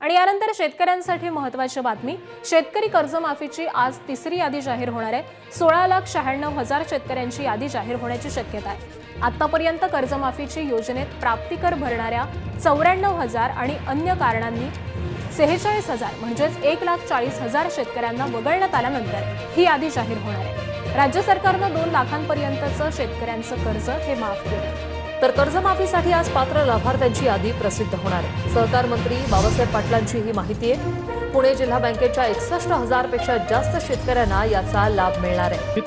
आणि यानंतर शेतकऱ्यांसाठी महत्त्वाची बातमी, शेतकरी कर्जमाफीची आज तिसरी यादी जाहीर होणार आहे। 16,96,000 शेतकऱ्यांची यादी जाहीर होण्याची शक्यता आहे। आतापर्यंत कर्जमाफीची योजनेत प्राप्तिकर भरणाऱ्या 94,000 आणि अन्य कारणांनी 46,000 म्हणजेच 1,40,000 शेतकऱ्यांना वगळण्यात आल्यानंतर ही यादी जाहीर होणार आहे। राज्य सरकारनं 2 लाखांपर्यंतचं शेतकऱ्यांचं कर्ज हे माफ केलं। तर कर्जमाफीसाठी आज पात्र लाभार्थ्यांची यादी प्रसिद्ध होणार आहे। सहकार मंत्री बाबासाहेब पाटलांची ही माहिती आहे। पुणे जिल्हा बँकेच्या 61,000 पेक्षा जास्त शेतकऱ्यांना याचा लाभ मिळणार आहे।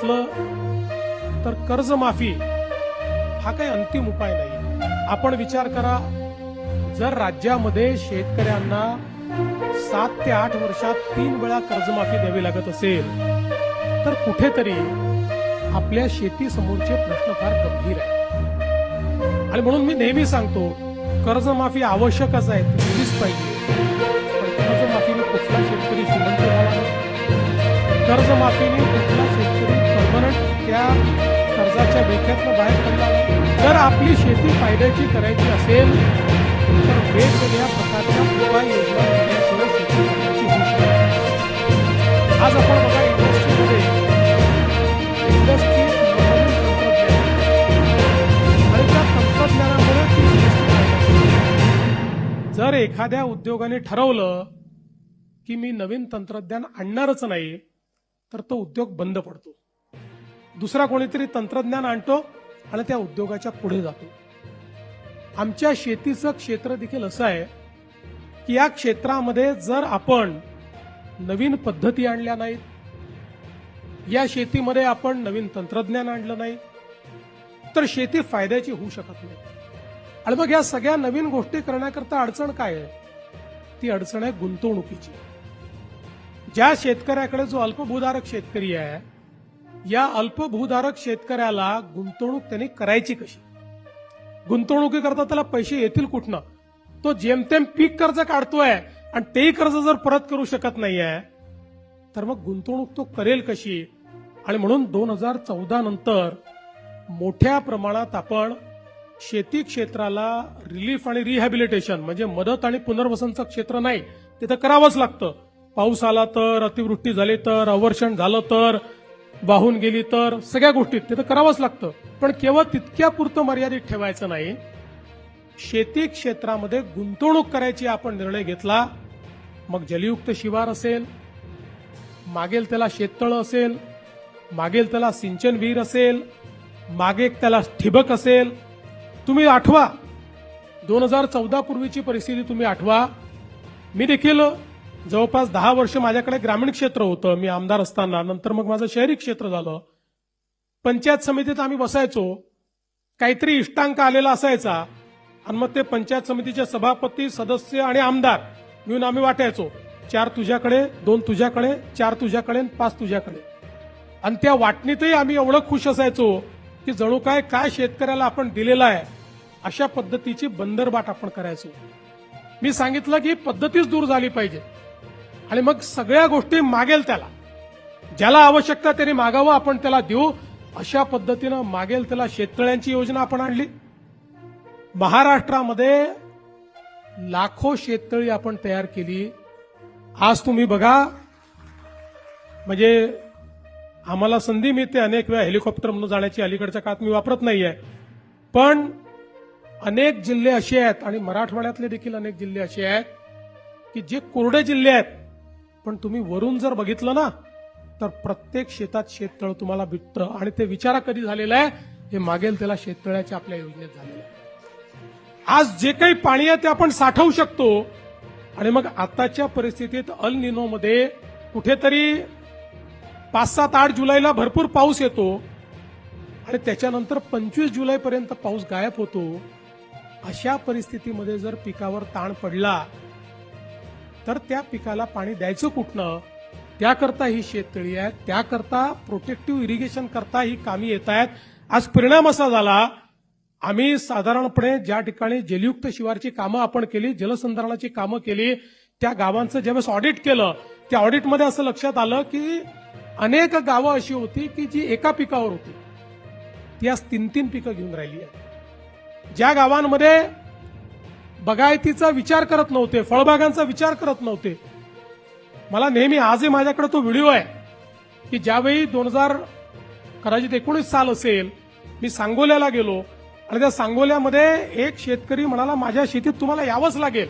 तर कर्जमाफी हा काही अंतिम उपाय नाही। आपण विचार करा, जर राज्यामध्ये शेतकऱ्यांना 7 ते 8 वर्षात 3 वेळा कर्जमाफी द्यावी लागत असेल तर कुठेतरी आपल्या शेतीसमोरचे प्रश्न फार गंभीर आहेत। आणि म्हणून मी नेहमी सांगतो, कर्जमाफी आवश्यकच आहे, ती दिलीच पाहिजे। पण कर्जमाफीने कुठला शेतकरी श्रीमंत झाला नाही, कर्जमाफीने कुठला शेतकरी परमनंट त्या कर्जाच्या बेक्यातनं बाहेर पडला नाही। जर आपली शेती फायद्याची करायची असेल तर वेगवेगळ्या प्रकारच्या उपाययोजना केल्याशिवाय शेती फायद्याची होऊ शकत नाही। आज आपण बघा, इंडस्ट्रीमध्ये जर एखाद्या उद्योगाने ठरवलं की मी नवीन तंत्रज्ञान आणणारच नाही तर तो उद्योग बंद पडतो। दुसरा कोणीतरी तंत्रज्ञान आणतो आणि त्या उद्योगाच्या पुढे जातो। आमच्या शेतीचं क्षेत्र देखील असं आहे की या क्षेत्रामध्ये जर आपण नवीन पद्धती आणल्या नाहीत, या शेतीमध्ये आपण नवीन तंत्रज्ञान आणलं नाही तर शेती फायद्याची होऊ शकत नाही। आणि मग या सगळ्या नवीन गोष्टी करण्याकरता अडचण काय आहे? ती अडचण आहे गुंतवणुकीची। ज्या शेतकऱ्याकडे जो अल्पभूधारक शेतकरी आहे, या अल्पभूधारक शेतकऱ्याला गुंतवणूक त्यांनी करायची कशी? गुंतवणुकीकरता त्याला पैसे येतील कुठनं? तो जेमतेम पीक कर्ज काढतोय आणि तेही कर्ज जर परत करू शकत नाहीये तर मग गुंतवणूक तो करेल कशी? आणि म्हणून 2014 नंतर मोठ्या प्रमाणात आपण शेती क्षेत्राला रिलीफ आणि रिहॅबिलिटेशन म्हणजे मदत आणि पुनर्वसनचं क्षेत्र नाही, तिथं करावंच लागतं। पाऊस आला तर, अतिवृष्टी झाली तर, अवर्षण झालं तर, वाहून गेली तर, सगळ्या गोष्टीत तिथं करावंच लागतं। पण केवळ तितक्यापुरतं मर्यादित ठेवायचं नाही। शेती क्षेत्रामध्ये गुंतवणूक करायची आपण निर्णय घेतला, मग जलयुक्त शिवार असेल, मागेल त्याला शेततळं असेल, मागेल त्याला सिंचन विहीर असेल, मागे त्याला ठिबक असेल। तुम्ही आठवा 2014 पूर्वीची परिस्थिती तुम्ही आठवा। मी देखील जवळपास 10 वर्ष माझ्याकडे ग्रामीण क्षेत्र होतं मी आमदार असताना, नंतर मग माझं शहरी क्षेत्र झालं। पंचायत समितीत आम्ही बसायचो, काहीतरी इष्टांक आलेला असायचा आणि मग ते पंचायत समितीचे सभापती, सदस्य आणि आमदार मिळून आम्ही वाटायचो, 4 तुझ्याकडे, 2 तुझ्याकडे, 4 तुझ्याकडे, 5 तुझ्याकडे। आणि त्या वाटणीतही आम्ही एवढं खुश असायचो की जणू काय शेतकऱ्याला आपण दिलेला आहे अशा पद्धतीची बंदरबाट आपण करायचो। मी सांगितलं की पद्धतीच दूर झाली पाहिजे आणि मग सगळ्या गोष्टी मागेल त्याला, ज्याला आवश्यकता त्याने मागावं, आपण त्याला देऊ, अशा पद्धतीनं मागेल त्याला शेततळ्यांची योजना आपण आणली। महाराष्ट्रामध्ये लाखो शेततळी आपण तयार केली। आज तुम्ही बघा, म्हणजे आम्हाला संधी मिळते अनेक वेळा हेलिकॉप्टर म्हणून जाण्याची, अलीकडच्या काळात मी वापरत नाहीये, पण अनेक जिल्हे असे आहेत आणि मराठवाड्यातले देखील अनेक जिल्हे असे आहेत की जे कोरडे जिल्हे आहेत, पण तुम्ही वरून जर बघितलं ना तर प्रत्येक शेतात शेततळ तुम्हाला भेटतं। आणि ते विचारा कधी झालेलं आहे? हे मागेल त्याला शेततळ्याच्या आपल्या योजनेत झालेलं आहे। आज जे काही पाणी आहे ते आपण साठवू शकतो। आणि मग आताच्या परिस्थितीत अल निनोमध्ये कुठेतरी 5, 7, 8 जुलैला भरपूर पाऊस येतो आणि त्याच्यानंतर 25 जुलैपर्यंत पाऊस गायब होतो। अशा परिस्थितीमध्ये जर पिकावर ताण पडला तर त्या पिकाला पाणी द्यायचं कुठनं? त्याकरता ही शेततळी आहे, त्याकरता प्रोटेक्टिव्ह इरिगेशन करता ही कामी येत आहेत। आज परिणाम असा झाला, आम्ही साधारणपणे ज्या ठिकाणी जलयुक्त शिवारची कामं आपण केली, जलसंधारणाची कामं केली, त्या गावांचं ज्यावेळेस ऑडिट केलं, त्या ऑडिटमध्ये असं लक्षात आलं की अनेक गावं अशी होती की जी एका पिकावर होती, ती आज 3-3 पिकं घेऊन राहिली आहेत। ज्या गावांमध्ये बागायतीचा विचार करत नव्हते, फळबागांचा विचार करत नव्हते. मला नेहमी आजही माझ्याकडे तो व्हिडिओ आहे की ज्यावेळी 2019 साल असेल, मी सांगोल्याला गेलो आणि त्या सांगोल्यामध्ये एक शेतकरी म्हणाला माझ्या शेतीत तुम्हाला यावंच लागेल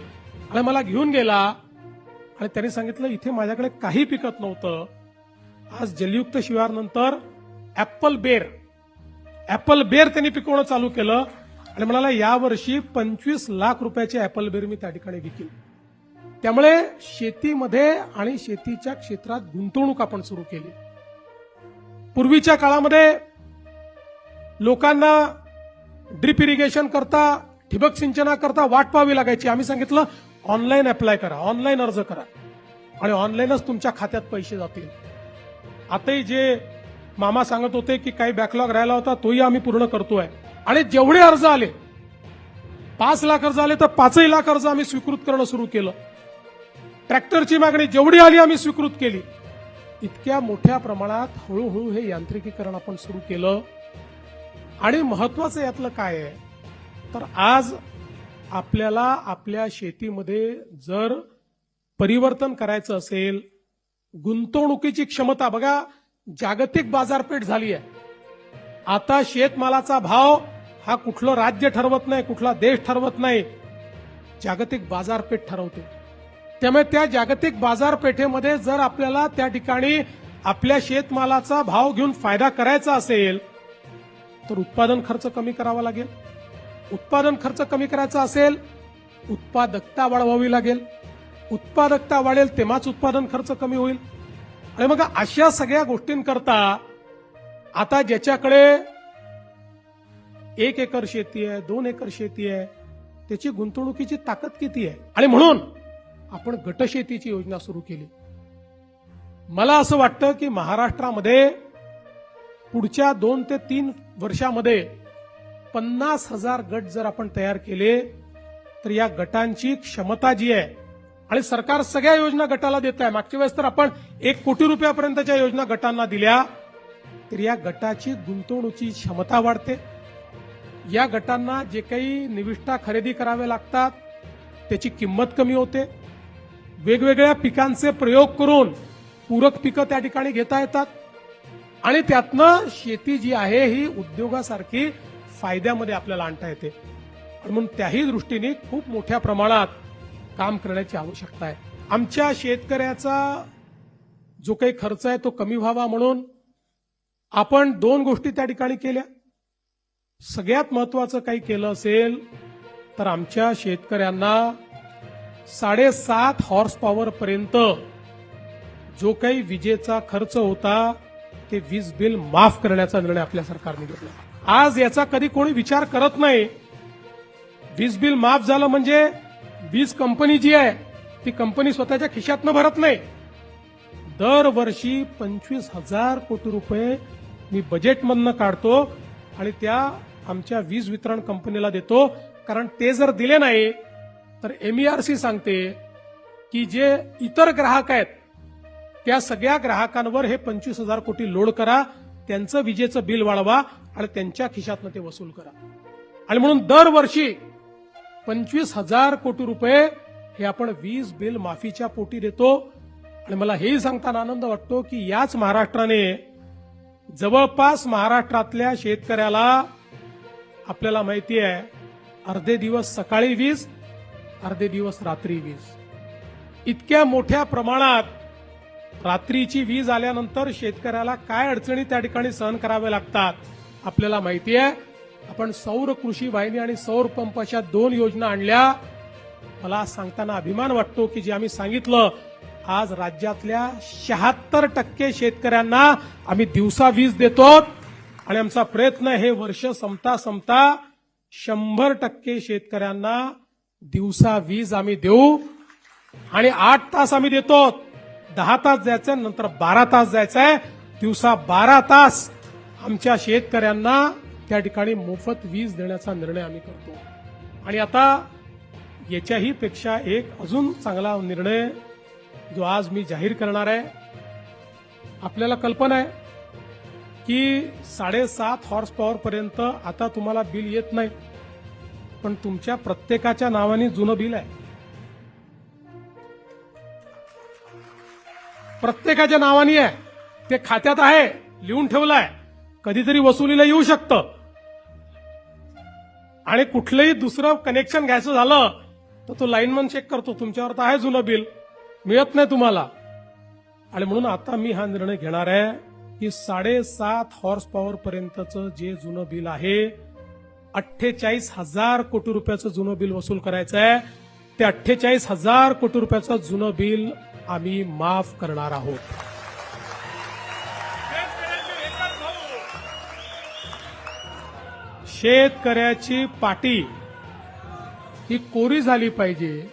आणि मला घेऊन गेला आणि त्यांनी सांगितलं इथे माझ्याकडे काही पिकत नव्हतं. आज जलयुक्त शिवारनंतर ऍपल बेर त्यांनी पिकवणं चालू केलं आणि म्हणाला यावर्षी 25 लाख रुपयाचे ऍपल बेर मी त्या ठिकाणी विकेल. त्यामुळे शेतीमध्ये आणि शेतीच्या क्षेत्रात गुंतवणूक आपण सुरू केली. पूर्वीच्या काळामध्ये लोकांना ड्रिप इरिगेशन करता, ठिबक सिंचनाकरता वाट पाहावी लागायची. आम्ही सांगितलं ऑनलाईन अप्लाय करा, ऑनलाईन अर्ज करा आणि ऑनलाईनच तुमच्या खात्यात पैसे जातील. आताही जे मामा सांगत होते की काही बॅकलॉग राहिला होता तोही आम्ही पूर्ण करतोय. आणि जेवढे अर्ज आले, 5 लाख अर्ज आले तर 5 लाख अर्ज आम्ही स्वीकृत करणं सुरू केलं. ट्रॅक्टरची मागणी जेवढी आली आम्ही स्वीकृत केली. इतक्या मोठ्या प्रमाणात हळूहळू हे यांत्रिकीकरण आपण सुरू केलं. आणि महत्वाचं यातलं काय आहे तर आज आपल्याला आपल्या शेतीमध्ये जर परिवर्तन करायचं असेल, गुंतवणुकीची क्षमता बघा, जागतिक बाजारपेठ झाली आहे. आता शेतमालाचा भाव हा कुठलं राज्य ठरवत नाही, कुठला देश ठरवत नाही, जागतिक बाजारपेठ ठरवते. त्यामुळे त्या जागतिक बाजारपेठेमध्ये जर आपल्याला त्या ठिकाणी आपल्या शेतमालाचा भाव घेऊन फायदा करायचा असेल तर उत्पादन खर्च कमी करावा लागेल. उत्पादन खर्च कमी करायचा असेल, उत्पादकता वाढवावी लागेल. उत्पादकता वाढेल तेव्हाच उत्पादन खर्च कमी होईल. आणि मग अशा सगळ्या गोष्टींकरता आता ज्याच्याकडे 1 एकर शेती आहे, 2 एकर शेती आहे, त्याची गुंतवणुकीची ताकद किती आहे. आणि म्हणून आपण गटशेतीची योजना सुरू केली. मला असं वाटतं की महाराष्ट्रामध्ये पुढच्या 2 ते 3 वर्षामध्ये 50,000 गट जर आपण तयार केले तर या गटांची क्षमता जी आहे, आणि सरकार सगळ्या योजना गटाला देत आहे. मागच्या वेळेस तर आपण 1 कोटी रुपयापर्यंतच्या योजना गटांना दिल्या, तर या गटाची गुंतवणुकीची क्षमता वाढते. या गटांना जे काही निविष्ठा खरेदी करावे लागतात त्याची किंमत कमी होते. वेगवेगळ्या पिकांचे प्रयोग करून पूरक पिकं त्या ठिकाणी घेता येतात आणि त्यातनं शेती जी आहे ही उद्योगासारखी फायद्यामध्ये आपल्याला आणता येते. म्हणून त्याही दृष्टीने खूप मोठ्या प्रमाणात काम करण्याची आवश्यकता आहे. आमच्या शेतकऱ्याचा जो काही खर्च आहे तो कमी व्हावा म्हणून आपण 2 गोष्टी त्या ठिकाणी केल्या. सगळ्यात महत्वाचं काही केलं असेल तर आमच्या शेतकऱ्यांना 7.5 हॉर्स पॉवर पर्यंत जो काही विजेचा खर्च होता ते वीज बिल माफ करण्याचा निर्णय आपल्या सरकारने घेतला. आज याचा कधी कोणी विचार करत नाही. वीज बिल माफ झालं म्हणजे वीज कंपनी जी आहे ती कंपनी स्वतःच्या खिशातनं भरत नाही. दरवर्षी 25,000 कोटी रुपये मी बजेटमधनं काढतो आणि त्या आमच्या वीज वितरण कंपनीला देतो. कारण ते जर दिले नाही तर MERC सांगते की जे इतर ग्राहक आहेत त्या सगळ्या ग्राहकांवर हे 25,000 कोटी लोड करा, त्यांचं विजेचं बिल वाढवा आणि त्यांच्या खिशातनं ते वसूल करा. आणि म्हणून दरवर्षी 25,000 कोटी रुपये हे आपण वीज बिल माफीच्या पोटी देतो. आणि मला हेही सांगताना आनंद वाटतो की याच महाराष्ट्राने जवळपास महाराष्ट्रातल्या शेतकऱ्याला आपल्याला माहिती आहे अर्धे दिवस सकाळी वीज, अर्धे दिवस रात्री वीज. इतक्या मोठ्या प्रमाणात रात्रीची वीज आल्यानंतर शेतकऱ्याला काय अडचणी त्या ठिकाणी सहन कराव्या लागतात आपल्याला माहिती आहे. आपण सौर कृषी वाहिनी आणि सौर पंप अशा 2 योजना आणल्या. मला सांगताना अभिमान वाटतो की जे आम्ही सांगितलं आज राज्यातल्या 76% शेतकऱ्यांना आम्ही दिवसा वीज देतो आणि आमचा प्रयत्न हे वर्ष संपता 100% शेतकऱ्यांना दिवसा वीज आम्ही देऊ. आणि 8 तास आम्ही देतो. 10 तास जायचंय, नंतर 12 तास जायचंय. दिवसा 12 तास आमच्या शेतकऱ्यांना त्या ठिकाणी मोफत वीज देण्याचा निर्णय आम्ही करतो. आणि आता याच्याही पेक्षा एक अजून चांगला निर्णय जो आज मी जाहीर करणार आहे. आपल्याला कल्पना आहे की 7.5 हॉर्स पॉवर पर्यंत आता तुम्हाला बिल येत नाही. पण तुमच्या प्रत्येकाच्या नावाने जुनं बिल आहे. प्रत्येकाच्या नावाने आहे, ते खात्यात आहे, लिहून ठेवलं आहे. कधीतरी वसुलीला येऊ शकतं. आणि कुठलंही दुसरं कनेक्शन घ्यायचं झालं तर तो लाईनमन चेक करतो, तुमच्यावर तर आहे जुनं बिल, मिळत नाही तुम्हाला. आणि म्हणून आता मी हा निर्णय घेणार आहे की 7.5 हॉर्स पॉवर पर्यंतचं जे जुनं बिल आहे, 48,000 कोटी रुपयाचं जुनं बिल वसूल करायचं आहे. ते 48,000 कोटी रुपयाचं जुनं बिल आम्ही माफ करणार आहोत. शेतकऱ्याची पाटी ही कोरी झाली पाहिजे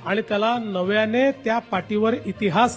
आणि त्याला नव्याने त्या पाटीवर इतिहास